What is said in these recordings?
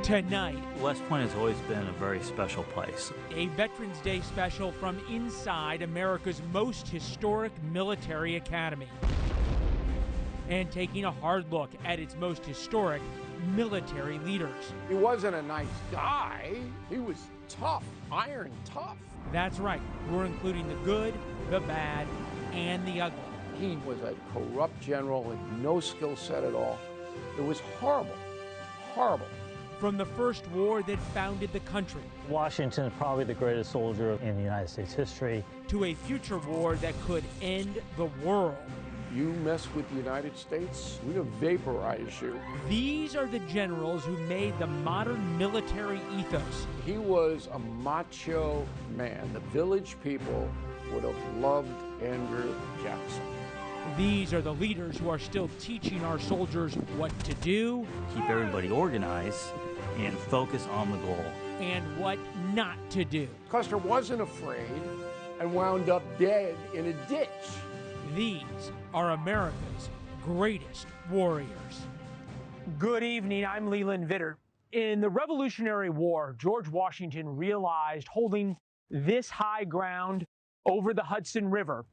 Tonight, West Point has always been a very special place. a Veterans Day special from inside America's most historic military academy. And taking a hard look at its most historic military leaders. He wasn't a nice guy. He was tough, iron tough. That's right, we're including the good, the bad, and the ugly. He was a corrupt general with no skill set at all. It was horrible, horrible. From the first war that founded the country Washington is probably the greatest soldier in the United States history. to a future war that could end the world. You mess with the United States, we'd have vaporized you. These are the generals who made the modern military ethos. He was a macho man. The village people would have loved Andrew Jackson. These are the leaders who are still teaching our soldiers what to do Keep everybody organized and focus on the goal. and what not to do. Custer wasn't afraid and wound up dead in a ditch. These are America's greatest warriors. Good evening, I'm Leland Vittert. In the Revolutionary War, George Washington realized holding this high ground over the Hudson River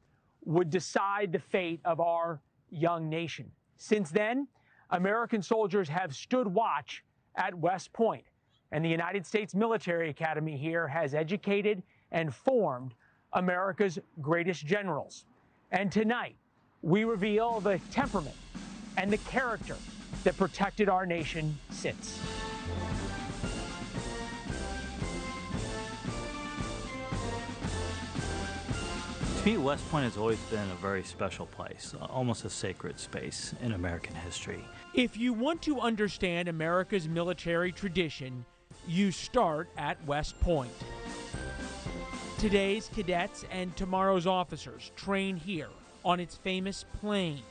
would decide the fate of our young nation. Since then, American soldiers have stood watch at West Point, and the United States Military Academy here has educated and formed America's greatest generals. And tonight, we reveal the temperament and the character that protected our nation since. To me, West Point has always been a very special place, almost a sacred space in American history. If you want to understand America's military tradition, you start at West Point. Today's cadets and tomorrow's officers train here on its famous plain,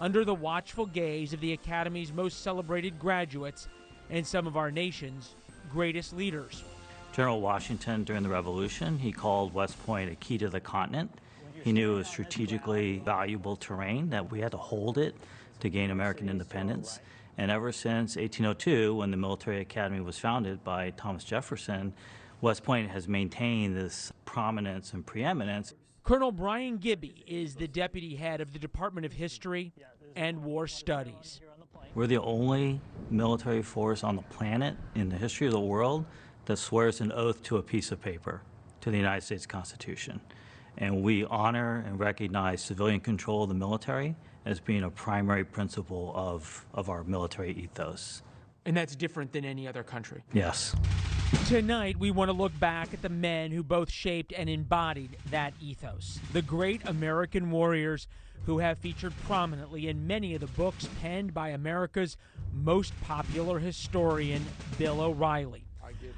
under the watchful gaze of the Academy's most celebrated graduates and some of our nation's greatest leaders. General Washington, during the Revolution, he called West Point a key to the continent. He knew it was strategically valuable terrain, that we had to hold it to gain American independence. And ever since 1802, when the Military Academy was founded by Thomas Jefferson, West Point has maintained this prominence and preeminence. Colonel Brian Gibby is the deputy head of the Department of History and War Studies. We're the only military force on the planet in the history of the world that swears an oath to a piece of paper, to the United States Constitution. And we honor and recognize civilian control of the military as being a primary principle of our military ethos. And that's different than any other country. Yes. Tonight, we want to look back at the men who both shaped and embodied that ethos. The great American warriors who have featured prominently in many of the books penned by America's most popular historian, Bill O'Reilly.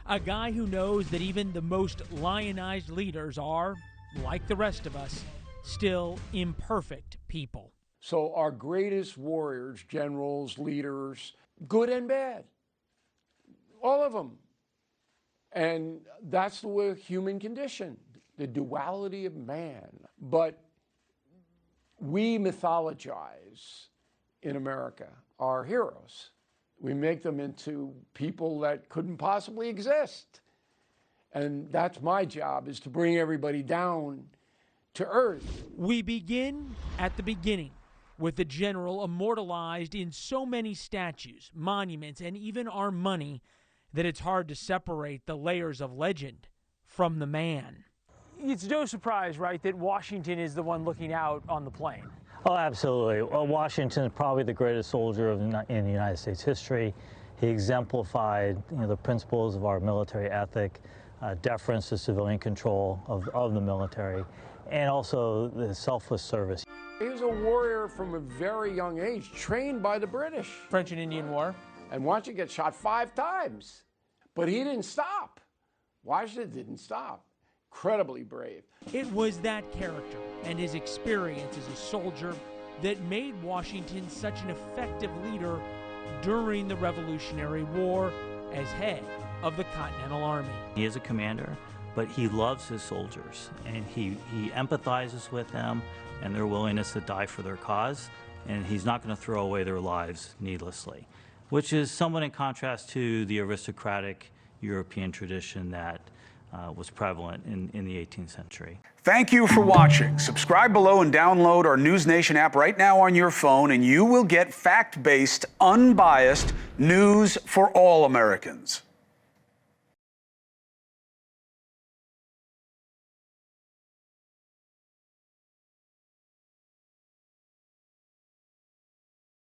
A guy who knows that even the most lionized leaders are, like the rest of us, still imperfect people. So our greatest warriors, generals, leaders, good and bad, all of them. And that's the human condition, the duality of man. But we mythologize in America our heroes. We make them into people that couldn't possibly exist. And that's my job, is to bring everybody down to earth. We begin at the beginning with the general immortalized in so many statues, monuments, and even our money that it's hard to separate the layers of legend from the man. It's no surprise, right, that Washington is the one looking out on the plain. Oh, absolutely. Well, Washington is probably the greatest soldier in the United States history. He exemplified, the principles of our military ethic, deference to civilian control of the military, and also the selfless service. He was a warrior from a very young age, trained by the British. French and Indian War. And Washington get shot 5 times. But he didn't stop. Washington didn't stop. Incredibly brave. It was that character and his experience as a soldier that made Washington such an effective leader during the Revolutionary War as head of the Continental Army. He is a commander, but he loves his soldiers, and he empathizes with them and their willingness to die for their cause, and he's not going to throw away their lives needlessly. which is somewhat in contrast to the aristocratic European tradition that was prevalent in the 18th century. Thank you for watching. Subscribe below and download our NewsNation app right now on your phone, and you will get fact-based, unbiased news for all Americans.